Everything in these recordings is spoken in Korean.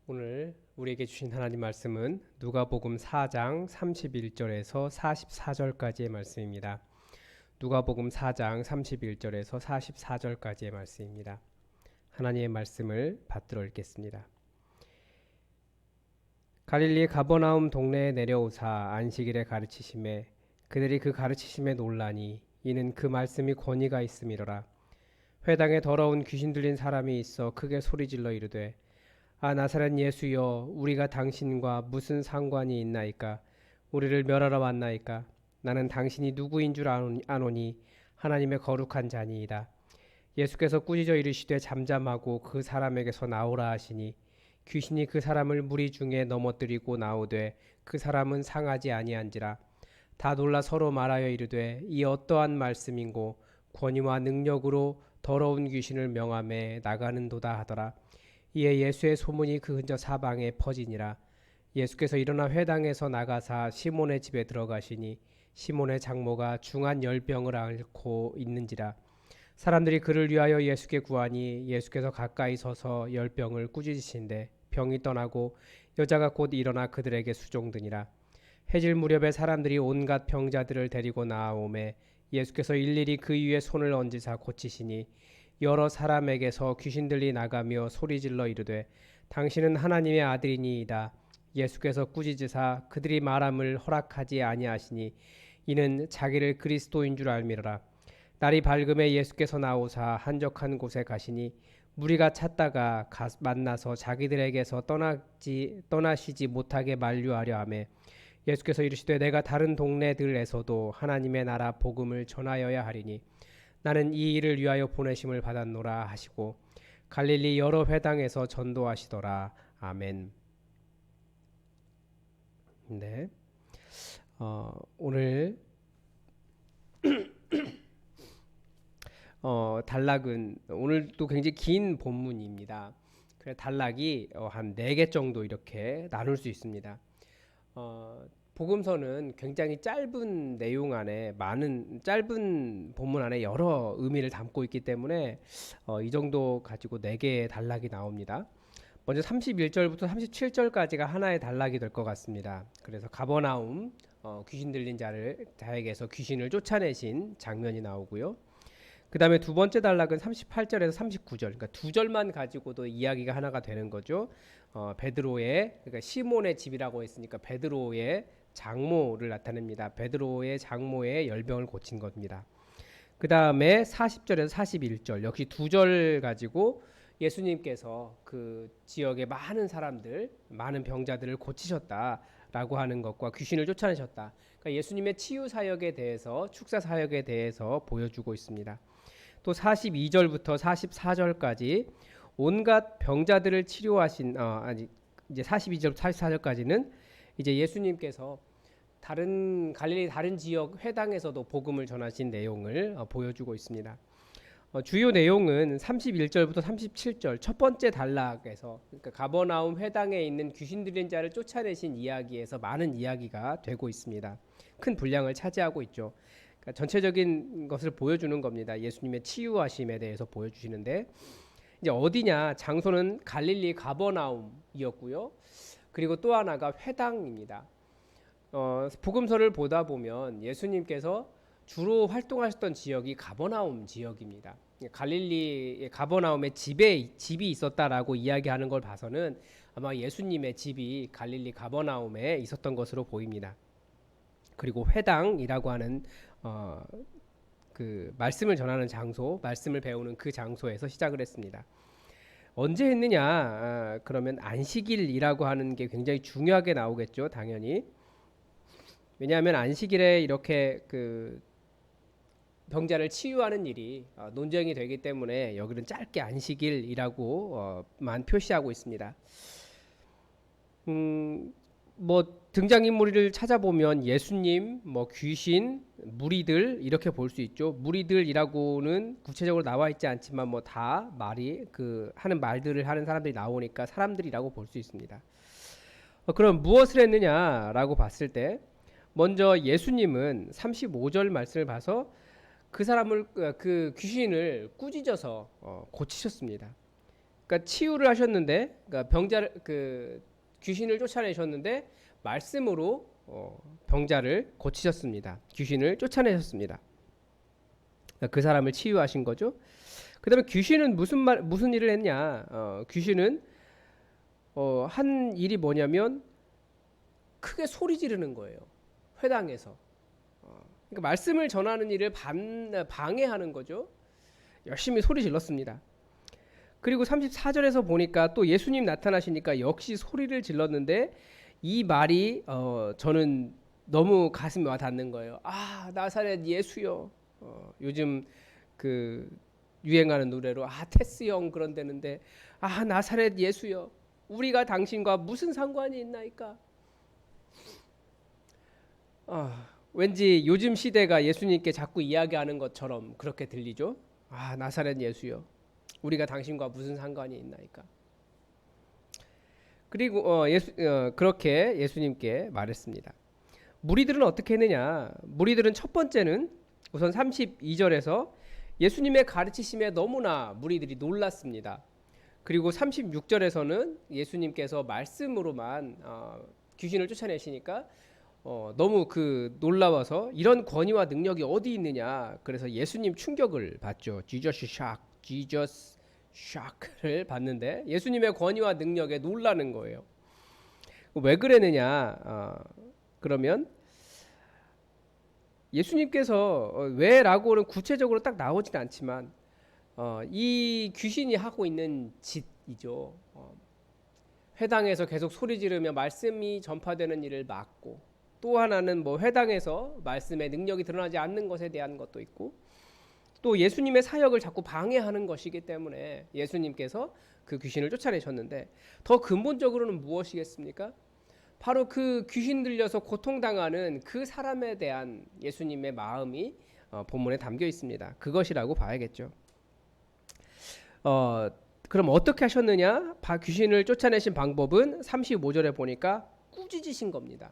오늘 우리에게 주신 하나님 말씀은 누가복음 4장 31절에서 44절까지의 말씀입니다. 누가복음 4장 31절에서 44절까지의 말씀입니다. 하나님의 말씀을 받들어 읽겠습니다. 갈릴리 가버나움 동네에 내려오사 안식일에 가르치심에 그들이 그 가르치심에 놀라니 이는 그 말씀이 권위가 있음이로라. 회당에 더러운 귀신 들린 사람이 있어 크게 소리질러 이르되 아 나사렛 예수여 우리가 당신과 무슨 상관이 있나이까 우리를 멸하러 왔나이까 나는 당신이 누구인 줄 아노니 하나님의 거룩한 자니이다. 예수께서 꾸짖어 이르시되 잠잠하고 그 사람에게서 나오라 하시니 귀신이 그 사람을 무리 중에 넘어뜨리고 나오되 그 사람은 상하지 아니한지라. 다 놀라 서로 말하여 이르되 이 어떠한 말씀인고 권위와 능력으로 더러운 귀신을 명함에 나가는도다 하더라. 이에 예수의 소문이 그 근처 사방에 퍼지니라. 예수께서 일어나 회당에서 나가사 시몬의 집에 들어가시니 시몬의 장모가 중한 열병을 앓고 있는지라. 사람들이 그를 위하여 예수께 구하니 예수께서 가까이 서서 열병을 꾸짖으신데 병이 떠나고 여자가 곧 일어나 그들에게 수종드니라. 해질 무렵에 사람들이 온갖 병자들을 데리고 나아오매 예수께서 일일이 그 위에 손을 얹으사 고치시니 여러 사람에게서 귀신들이 나가며 소리질러 이르되 당신은 하나님의 아들이니이다. 예수께서 꾸짖으사 그들이 말함을 허락하지 아니하시니 이는 자기를 그리스도인 줄 알미러라. 날이 밝음에 예수께서 나오사 한적한 곳에 가시니 무리가 찾다가 만나서 자기들에게서 떠나시지 못하게 만류하려 하매 예수께서 이르시되 내가 다른 동네들에서도 하나님의 나라 복음을 전하여야 하리니 나는 이 일을 위하여 보내심을 받았노라 하시고 갈릴리 여러 회당에서 전도하시더라. 아멘. 네. 오늘 단락은 오늘도 굉장히 긴 본문입니다. 그래 단락이 한 4개 정도 이렇게 나눌 수 있습니다. 복음서는 굉장히 짧은 내용 안에 짧은 본문 안에 여러 의미를 담고 있기 때문에 이 정도 가지고 4개의 단락이 나옵니다. 먼저 31절부터 37절까지가 하나의 단락이 될 것 같습니다. 그래서 가버나움 귀신 들린 자에게서 귀신을 쫓아내신 장면이 나오고요. 그 다음에 두 번째 단락은 38절에서 39절, 그러니까 2절만 가지고도 이야기가 하나가 되는 거죠. 베드로의, 그러니까 시몬의 집이라고 했으니까 베드로의 장모를 나타냅니다. 베드로의 장모의 열병을 고친 겁니다. 그 다음에 40절에서 41절, 역시 2절 가지고 예수님께서 그 지역의 많은 사람들, 많은 병자들을 고치셨다라고 하는 것과 귀신을 쫓아내셨다. 그러니까 예수님의 치유 사역에 대해서, 축사 사역에 대해서 보여주고 있습니다. 또 42절부터 44절까지 온갖 병자들을 치료하신 이제 42절부터 44절까지는 이제 예수님께서 갈릴리 다른 지역 회당에서도 복음을 전하신 내용을 보여주고 있습니다. 주요 내용은 31절부터 37절 첫 번째 단락에서, 그러니까 가버나움 회당에 있는 귀신 들린 자를 쫓아내신 이야기에서 많은 이야기가 되고 있습니다. 큰 분량을 차지하고 있죠. 그러니까 전체적인 것을 보여주는 겁니다. 예수님의 치유하심에 대해서 보여주시는데, 이제 어디냐? 장소는 갈릴리 가버나움이었고요. 그리고 또 하나가 회당입니다. 복음서를 보다 보면 예수님께서 주로 활동하셨던 지역이 가버나움 지역입니다. 갈릴리의 가버나움에 집이 있었다라고 이야기하는 걸 봐서는 아마 예수님의 집이 갈릴리 가버나움에 있었던 것으로 보입니다. 그리고 회당이라고 하는 그 말씀을 전하는 장소, 말씀을 배우는 그 장소에서 시작을 했습니다. 언제 했느냐? 그러면 안식일이라고 하는 게 굉장히 중요하게 나오겠죠, 당연히. 왜냐하면 안식일에 이렇게 그 병자를 치유하는 일이 논쟁이 되기 때문에 여기는 짧게 안식일이라고만 표시하고 있습니다. 뭐 등장인물을 찾아보면 예수님, 뭐 귀신, 무리들 이렇게 볼 수 있죠. 무리들이라고는 구체적으로 나와 있지 않지만 뭐 다 말이 하는 말들을 하는 사람들이 나오니까 사람들이라고 볼 수 있습니다. 그럼 무엇을 했느냐라고 봤을 때 먼저 예수님은 35절 말씀을 봐서 그 귀신을 꾸짖어서 고치셨습니다. 그러니까 치유를 하셨는데, 그러니까 병자를 귀신을 쫓아내셨는데 말씀으로 병자를 고치셨습니다. 귀신을 쫓아내셨습니다. 그러니까 그 사람을 치유하신 거죠. 그다음에 귀신은 무슨 일을 했냐? 귀신은 한 일이 뭐냐면 크게 소리 지르는 거예요. 회당에서. 그러니까 말씀을 전하는 일을 방해하는 거죠. 열심히 소리 질렀습니다. 그리고 34절에서 보니까 또 예수님 나타나시니까 역시 소리를 질렀는데 이 말이 저는 너무 가슴에 와 닿는 거예요. 아, 나사렛 예수여. 요즘 그 유행하는 노래로 테스 형 그런 데는데 나사렛 예수여. 우리가 당신과 무슨 상관이 있나이까? 왠지 요즘 시대가 예수님께 자꾸 이야기하는 것처럼 그렇게 들리죠. 나사렛 예수여. 우리가 당신과 무슨 상관이 있나이까? 그리고 그렇게 예수님께 말했습니다. 무리들은 어떻게 했느냐? 무리들은 첫 번째는 우선 32절에서 예수님의 가르치심에 너무나 무리들이 놀랐습니다. 그리고 36절에서는 예수님께서 말씀으로만 귀신을 쫓아내시니까 너무 놀라워서 이런 권위와 능력이 어디 있느냐. 그래서 예수님 충격을 받죠. Jesus shock를 받는데 예수님의 권위와 능력에 놀라는 거예요. 왜 그랬느냐? 그러면 예수님께서 왜라고는 구체적으로 딱 나오진 않지만 이 귀신이 하고 있는 짓이죠. 회당에서 계속 소리 지르며 말씀이 전파되는 일을 막고, 또 하나는 회당에서 말씀의 능력이 드러나지 않는 것에 대한 것도 있고, 또 예수님의 사역을 자꾸 방해하는 것이기 때문에 예수님께서 그 귀신을 쫓아내셨는데, 더 근본적으로는 무엇이겠습니까? 바로 그 귀신 들려서 고통당하는 그 사람에 대한 예수님의 마음이 본문에 담겨 있습니다. 그것이라고 봐야겠죠. 그럼 어떻게 하셨느냐? 귀신을 쫓아내신 방법은 35절에 보니까 꾸짖으신 겁니다.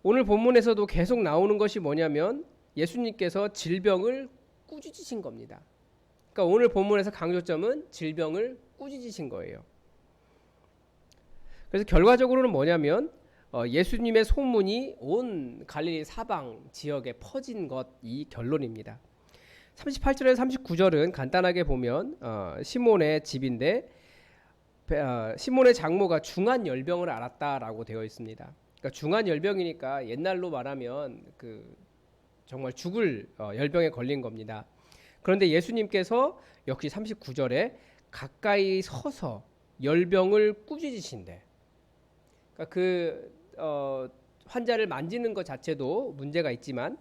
오늘 본문에서도 계속 나오는 것이 뭐냐면 예수님께서 질병을 꾸짖으신 겁니다. 그러니까 오늘 본문에서 강조점은 질병을 꾸짖으신 거예요. 그래서 결과적으로는 뭐냐면 예수님의 소문이 온 갈릴리 사방 지역에 퍼진 것이 결론입니다. 38절에서 39절은 간단하게 보면 시몬의 집인데 시몬의 장모가 중한 열병을 앓았다라고 되어 있습니다. 그러니까 중한 열병이니까 옛날로 말하면 정말 죽을 열병에 걸린 겁니다. 그런데 예수님께서 역시 39절에 가까이 서서 열병을 꾸짖으신대. 그러니까 환자를 만지는 것 자체도 문제가 있지만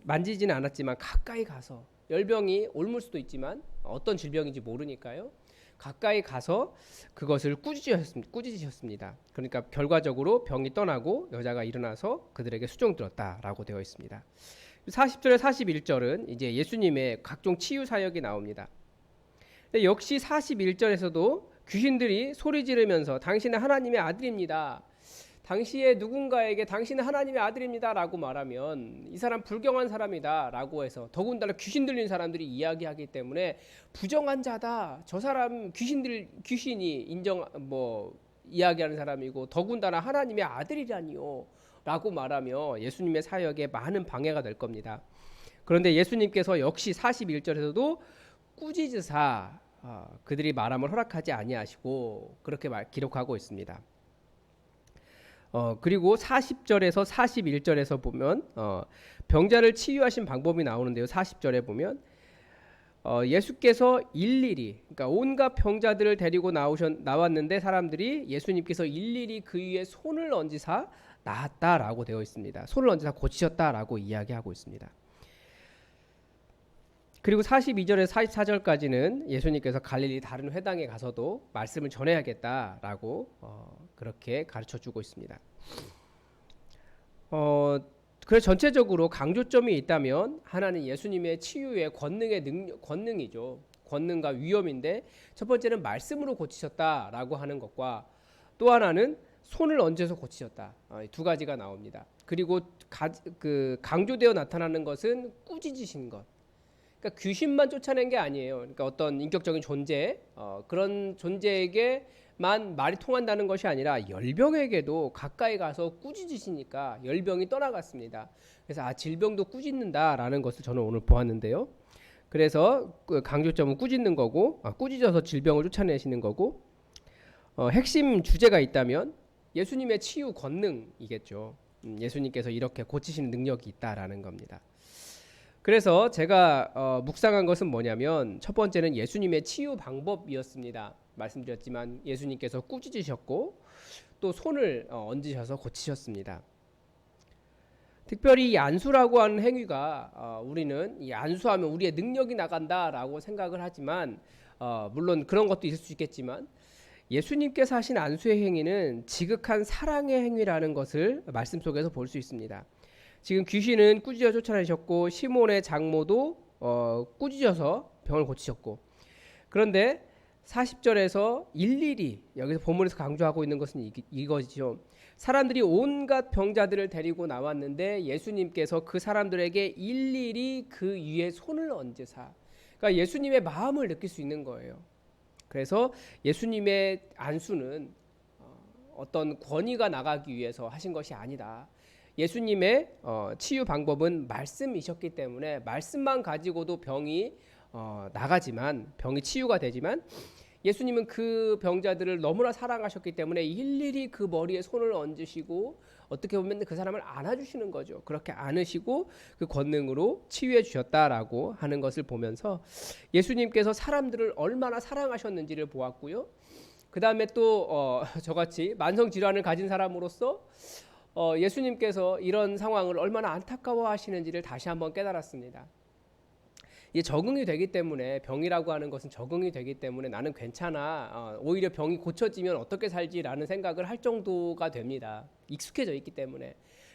만지지는 않았지만 가까이 가서, 열병이 옮을 수도 있지만 어떤 질병인지 모르니까요. 가까이 가서 그것을 꾸짖으셨습니다. 그러니까 결과적으로 병이 떠나고 여자가 일어나서 그들에게 수종 들었다라고 되어 있습니다. 40절에 41절은 이제 예수님의 각종 치유 사역이 나옵니다. 근데 역시 41절에서도 귀신들이 소리 지르면서 당신은 하나님의 아들입니다. 당시에 누군가에게 당신은 하나님의 아들입니다 라고 말하면 이 사람 불경한 사람이다 라고 해서, 더군다나 귀신 들린 사람들이 이야기하기 때문에 부정한 자다, 저 사람 귀신이 이야기하는 사람이고 더군다나 하나님의 아들이라니요 라고 말하며 예수님의 사역에 많은 방해가 될 겁니다. 그런데 예수님께서 역시 41절에서도 꾸짖으사 그들이 말함을 허락하지 아니하시고 그렇게 기록하고 있습니다. 그리고 40절에서 41절에서 보면 병자를 치유하신 방법이 나오는데요. 40절에 보면 예수께서 일일이, 그러니까 온갖 병자들을 데리고 나왔는데 사람들이 예수님께서 일일이 그 위에 손을 얹으사 나았다라고 되어 있습니다. 손을 얹으사 고치셨다라고 이야기하고 있습니다. 그리고 42절에서 44절까지는 예수님께서 갈릴리 다른 회당에 가서도 말씀을 전해야겠다라고 그렇게 가르쳐주고 있습니다. 그래서 전체적으로 강조점이 있다면 하나는 예수님의 치유의 권능이죠. 권능과 위엄인데, 첫 번째는 말씀으로 고치셨다라고 하는 것과 또 하나는 손을 얹어서 고치셨다. 두 가지가 나옵니다. 그리고 강조되어 나타나는 것은 꾸짖으신 것. 그러니까 귀신만 쫓아낸 게 아니에요. 그러니까 어떤 인격적인 존재, 그런 존재에게만 말이 통한다는 것이 아니라 열병에게도 가까이 가서 꾸짖으시니까 열병이 떠나갔습니다. 그래서 질병도 꾸짖는다라는 것을 저는 오늘 보았는데요. 그래서 그 강조점은 꾸짖는 거고, 꾸짖어서 질병을 쫓아내시는 거고, 핵심 주제가 있다면 예수님의 치유 권능이겠죠. 예수님께서 이렇게 고치시는 능력이 있다라는 겁니다. 그래서 제가 묵상한 것은 뭐냐면 첫 번째는 예수님의 치유 방법이었습니다. 말씀드렸지만 예수님께서 꾸짖으셨고 또 손을 얹으셔서 고치셨습니다. 특별히 이 안수라고 하는 행위가 우리는 이 안수하면 우리의 능력이 나간다라고 생각을 하지만 물론 그런 것도 있을 수 있겠지만 예수님께서 하신 안수의 행위는 지극한 사랑의 행위라는 것을 말씀 속에서 볼 수 있습니다. 지금 귀신은 꾸짖어 쫓아내셨고 시몬의 장모도 꾸짖어서 병을 고치셨고, 그런데 40절에서 일일이 여기서 본문에서 강조하고 있는 것은 이거죠. 사람들이 온갖 병자들을 데리고 나왔는데 예수님께서 그 사람들에게 일일이 그 위에 손을 얹으사, 그러니까 예수님의 마음을 느낄 수 있는 거예요. 그래서 예수님의 안수는 어떤 권위가 나가기 위해서 하신 것이 아니다. 예수님의 치유 방법은 말씀이셨기 때문에 말씀만 가지고도 병이 나가지만, 병이 치유가 되지만 예수님은 그 병자들을 너무나 사랑하셨기 때문에 일일이 그 머리에 손을 얹으시고 어떻게 보면 그 사람을 안아주시는 거죠. 그렇게 안으시고 그 권능으로 치유해 주셨다라고 하는 것을 보면서 예수님께서 사람들을 얼마나 사랑하셨는지를 보았고요. 그 다음에 또 저같이 만성질환을 가진 사람으로서 예수님께서 이런 상황을 얼마나 안타까워 하시는지를 다시 한번 깨달았습니다. 이게 적응이 되기 때문에, 병이라고 하는 것은 적응이 되기 때문에 나는 괜찮아, 오히려 병이 고쳐지면 어떻게 살지라는 생각을 할 정도가 됩니다. 익숙해져 있기 때문에.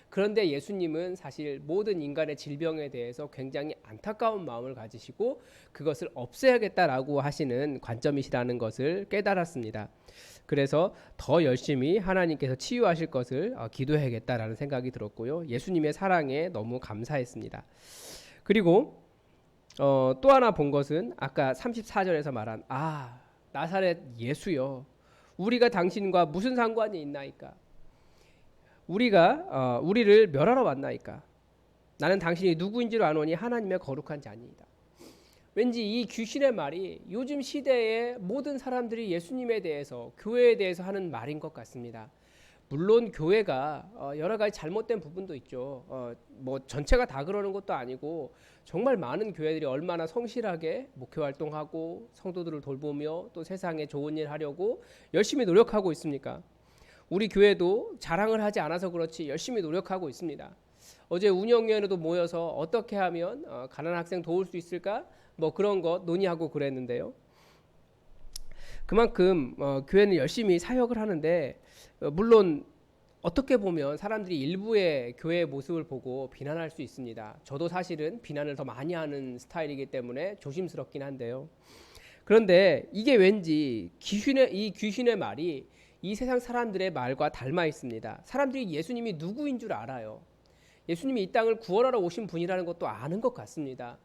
그런데 예수님은 사실 모든 인간의 질병에 대해서 굉장히 안타까운 마음을 가지시고 그것을 없애야겠다라고 하시는 관점이시라는 것을 깨달았습니다. 그래서 더 열심히 하나님께서 치유하실 것을 기도해야겠다라는 생각이 들었고요. 예수님의 사랑에 너무 감사했습니다. 그리고 또 하나 본 것은 아까 34절에서 말한 나사렛 예수여, 우리가 당신과 무슨 상관이 있나이까? 우리를 멸하러 왔나이까? 나는 당신이 누구인지로 아노니 하나님의 거룩한 자니이다. 왠지 이 귀신의 말이 요즘 시대의 모든 사람들이 예수님에 대해서, 교회에 대해서 하는 말인 것 같습니다. 물론 교회가 여러 가지 잘못된 부분도 있죠. 뭐 전체가 다 그러는 것도 아니고 정말 많은 교회들이 얼마나 성실하게 목회 활동하고 성도들을 돌보며 또 세상에 좋은 일 하려고 열심히 노력하고 있습니까? 우리 교회도 자랑을 하지 않아서 그렇지 열심히 노력하고 있습니다. 어제 운영위원회도 모여서 어떻게 하면 가난한 학생 도울 수 있을까? 뭐 그런 거 논의하고 그랬는데요. 그만큼 교회는 열심히 사역을 하는데 물론 어떻게 보면 사람들이 일부의 교회의 모습을 보고 비난할 수 있습니다. 저도 사실은 비난을 더 많이 하는 스타일이기 때문에 조심스럽긴 한데요. 그런데 이게 왠지 이 귀신의 말이 이 세상 사람들의 말과 닮아 있습니다. 사람들이 예수님이 누구인 줄 알아요. 예수님이 이 땅을 구원하러 오신 분이라는 것도 아는 것 같습니다.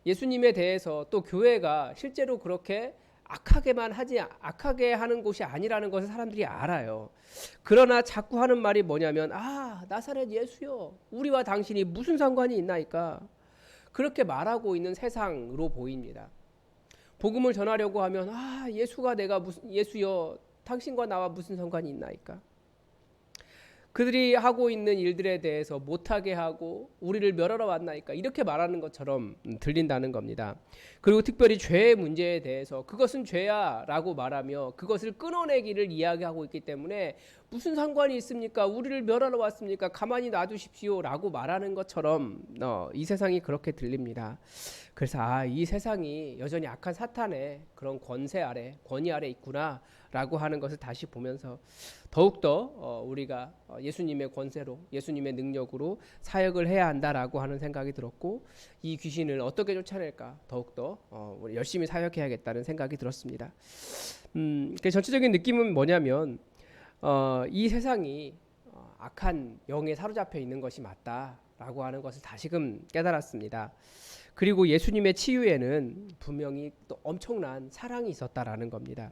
예수님에 대해서 또 교회가 실제로 그렇게 악하게 하는 곳이 아니라는 것을 사람들이 알아요. 그러나 자꾸 하는 말이 뭐냐면 나사렛 예수여, 우리와 당신이 무슨 상관이 있나이까? 그렇게 말하고 있는 세상으로 보입니다. 복음을 전하려고 하면 예수가 내가 무슨 예수여, 당신과 나와 무슨 상관이 있나이까? 그들이 하고 있는 일들에 대해서 못하게 하고 우리를 멸하러 왔나이까? 이렇게 말하는 것처럼 들린다는 겁니다. 그리고 특별히 죄의 문제에 대해서 그것은 죄야 라고 말하며 그것을 끊어내기를 이야기하고 있기 때문에 무슨 상관이 있습니까? 우리를 멸하러 왔습니까? 가만히 놔두십시오 라고 말하는 것처럼 이 세상이 그렇게 들립니다. 그래서 이 세상이 여전히 악한 사탄의 그런 권위 아래 있구나 라고 하는 것을 다시 보면서 더욱더 우리가 예수님의 권세로, 예수님의 능력으로 사역을 해야 한다라고 하는 생각이 들었고, 이 귀신을 어떻게 쫓아낼까 더욱더 우리 열심히 사역해야겠다는 생각이 들었습니다. 그 전체적인 느낌은 뭐냐면 이 세상이 악한 영에 사로잡혀 있는 것이 맞다라고 하는 것을 다시금 깨달았습니다. 그리고 예수님의 치유에는 분명히 또 엄청난 사랑이 있었다라는 겁니다.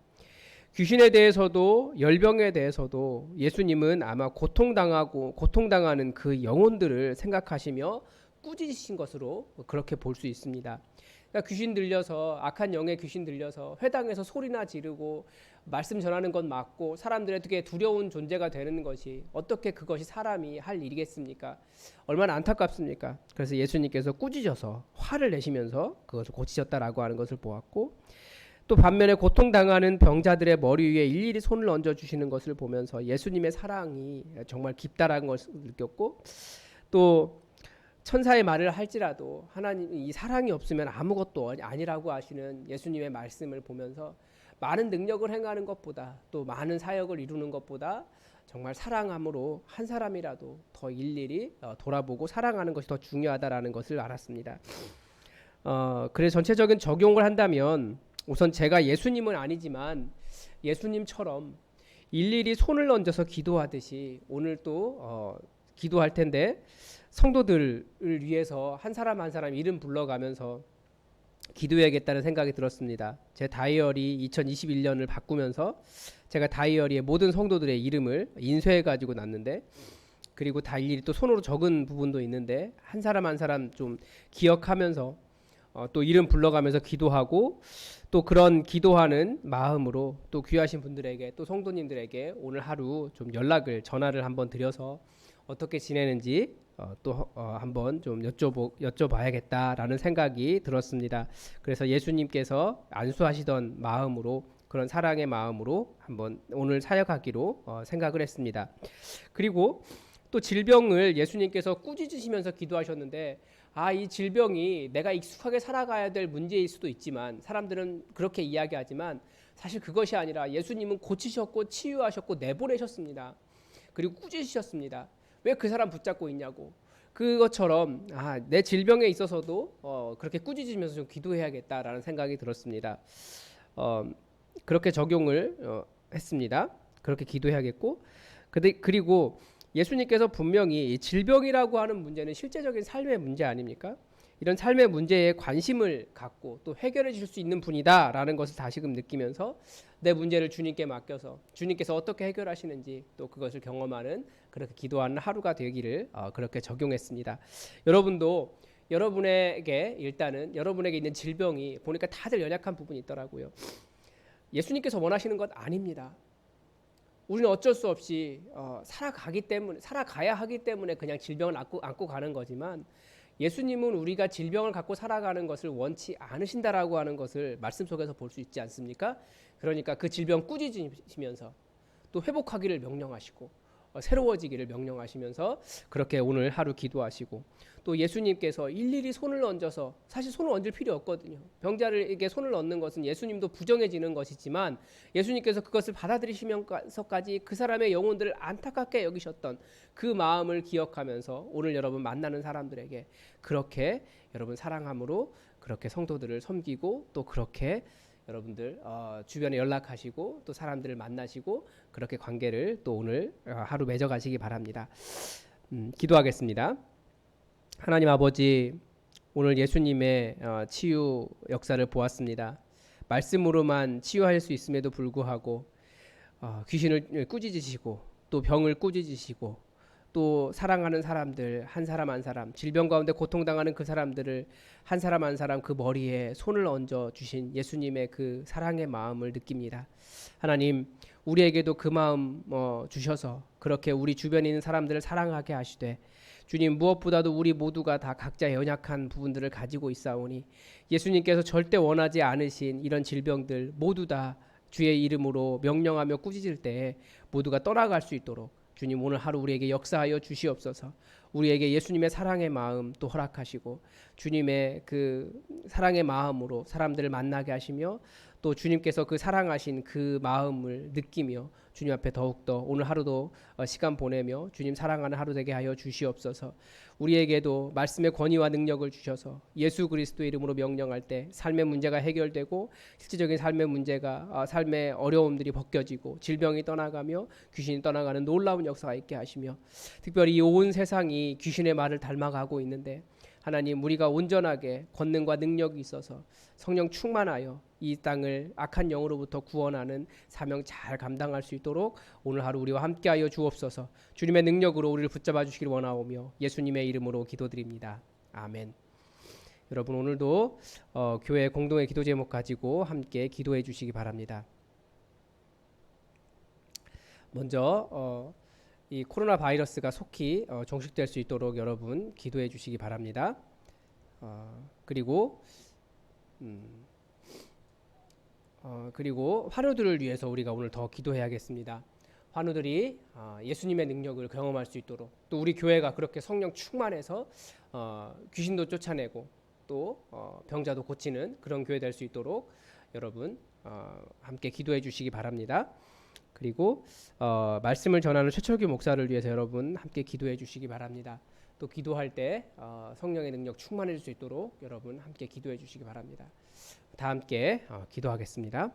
귀신에 대해서도 열병에 대해서도 예수님은 아마 고통당하는 그 영혼들을 생각하시며 꾸짖으신 것으로 그렇게 볼 수 있습니다. 그러니까 귀신 들려서, 악한 영의 귀신 들려서 회당에서 소리나 지르고 말씀 전하는 건 맞고 사람들에게 두려운 존재가 되는 것이 어떻게 그것이 사람이 할 일이겠습니까? 얼마나 안타깝습니까? 그래서 예수님께서 꾸짖어서 화를 내시면서 그것을 고치셨다라고 하는 것을 보았고, 또 반면에 고통당하는 병자들의 머리 위에 일일이 손을 얹어주시는 것을 보면서 예수님의 사랑이 정말 깊다라는 것을 느꼈고, 또 천사의 말을 할지라도 하나님 이 사랑이 없으면 아무것도 아니라고 하시는 예수님의 말씀을 보면서 많은 능력을 행하는 것보다 또 많은 사역을 이루는 것보다 정말 사랑함으로 한 사람이라도 더 일일이 돌아보고 사랑하는 것이 더 중요하다라는 것을 알았습니다. 그래서 전체적인 적용을 한다면 우선 제가 예수님은 아니지만 예수님처럼 일일이 손을 얹어서 기도하듯이 오늘 또 기도할 텐데, 성도들을 위해서 한 사람 한 사람 이름 불러가면서 기도해야겠다는 생각이 들었습니다. 제 다이어리 2021년을 바꾸면서 제가 다이어리에 모든 성도들의 이름을 인쇄해가지고 놨는데, 그리고 다 일일이 또 손으로 적은 부분도 있는데 한 사람 한 사람 좀 기억하면서 또 이름 불러가면서 기도하고, 또 그런 기도하는 마음으로 또 귀하신 분들에게 또 성도님들에게 오늘 하루 좀 전화를 한번 드려서 어떻게 지내는지 또 한번 좀 여쭤봐야겠다라는 생각이 들었습니다. 그래서 예수님께서 안수하시던 마음으로, 그런 사랑의 마음으로 한번 오늘 사역하기로 생각을 했습니다. 그리고 또 질병을 예수님께서 꾸짖으시면서 기도하셨는데, 이 질병이 내가 익숙하게 살아가야 될 문제일 수도 있지만 사람들은 그렇게 이야기하지만 사실 그것이 아니라 예수님은 고치셨고 치유하셨고 내보내셨습니다. 그리고 꾸짖으셨습니다. 왜 그 사람 붙잡고 있냐고. 그것처럼 내 질병에 있어서도 그렇게 꾸짖으면서 좀 기도해야겠다라는 생각이 들었습니다. 그렇게 적용을 했습니다. 그렇게 기도해야겠고, 그리고 예수님께서 분명히 질병이라고 하는 문제는 실제적인 삶의 문제 아닙니까? 이런 삶의 문제에 관심을 갖고 또 해결해 줄 수 있는 분이다라는 것을 다시금 느끼면서 내 문제를 주님께 맡겨서 주님께서 어떻게 해결하시는지 또 그것을 경험하는, 그렇게 기도하는 하루가 되기를 그렇게 적용했습니다. 여러분도 여러분에게 있는 질병이 보니까 다들 연약한 부분이 있더라고요. 예수님께서 원하시는 것 아닙니다. 우리는 어쩔 수 없이 살아가야 하기 때문에 그냥 질병을 안고 가는 거지만, 예수님은 우리가 질병을 갖고 살아가는 것을 원치 않으신다라고 하는 것을 말씀 속에서 볼 수 있지 않습니까? 그러니까 그 질병 꾸짖으시면서 또 회복하기를 명령하시고 새로워지기를 명령하시면서 그렇게 오늘 하루 기도하시고, 또 예수님께서 일일이 손을 얹어서, 사실 손을 얹을 필요 없거든요. 병자에게 손을 얹는 것은 예수님도 부정해지는 것이지만 예수님께서 그것을 받아들이시면서까지 그 사람의 영혼들을 안타깝게 여기셨던 그 마음을 기억하면서 오늘 여러분 만나는 사람들에게 그렇게 여러분 사랑함으로 그렇게 성도들을 섬기고, 또 그렇게 여러분들 주변에 연락하시고 또 사람들을 만나시고 그렇게 관계를 또 오늘 하루 맺어가시기 바랍니다. 기도하겠습니다. 하나님 아버지, 오늘 예수님의 치유 역사를 보았습니다. 말씀으로만 치유할 수 있음에도 불구하고 귀신을 꾸짖으시고 또 병을 꾸짖으시고 또 사랑하는 사람들 한 사람 한 사람, 질병 가운데 고통당하는 그 사람들을 한 사람 한 사람 그 머리에 손을 얹어 주신 예수님의 그 사랑의 마음을 느낍니다. 하나님, 우리에게도 그 마음 주셔서 그렇게 우리 주변에 있는 사람들을 사랑하게 하시되, 주님, 무엇보다도 우리 모두가 다 각자 연약한 부분들을 가지고 있사오니 예수님께서 절대 원하지 않으신 이런 질병들 모두 다 주의 이름으로 명령하며 꾸짖을 때에 모두가 떠나갈 수 있도록 주님, 오늘 하루 우리에게 역사하여 주시옵소서. 우리에게 예수님의 사랑의 마음 또 허락하시고 주님의 그 사랑의 마음으로 사람들을 만나게 하시며, 또 주님께서 그 사랑하신 그 마음을 느끼며 주님 앞에 더욱더 오늘 하루도 시간 보내며 주님 사랑하는 하루 되게 하여 주시옵소서. 우리에게도 말씀의 권위와 능력을 주셔서 예수 그리스도의 이름으로 명령할 때 삶의 문제가 해결되고 실질적인 삶의 문제가 삶의 어려움들이 벗겨지고 질병이 떠나가며 귀신이 떠나가는 놀라운 역사가 있게 하시며, 특별히 이 온 세상이 귀신의 말을 닮아가고 있는데 하나님, 우리가 온전하게 권능과 능력이 있어서 성령 충만하여 이 땅을 악한 영으로부터 구원하는 사명 잘 감당할 수 있도록 오늘 하루 우리와 함께하여 주옵소서. 주님의 능력으로 우리를 붙잡아 주시길 원하오며 예수님의 이름으로 기도드립니다. 아멘. 여러분, 오늘도 교회 공동의 기도 제목 가지고 함께 기도해 주시기 바랍니다. 먼저 이 코로나 바이러스가 속히 종식될 수 있도록 여러분 기도해 주시기 바랍니다. 그리고 환우들을 위해서 우리가 오늘 더 기도해야겠습니다. 환우들이 예수님의 능력을 경험할 수 있도록, 또 우리 교회가 그렇게 성령 충만해서 귀신도 쫓아내고 또 병자도 고치는 그런 교회 될 수 있도록 여러분 함께 기도해 주시기 바랍니다. 그리고 말씀을 전하는 최철규 목사를 위해서 여러분 함께 기도해 주시기 바랍니다. 또 기도할 때 성령의 능력 충만해질 수 있도록 여러분 함께 기도해 주시기 바랍니다. 다 함께 기도하겠습니다.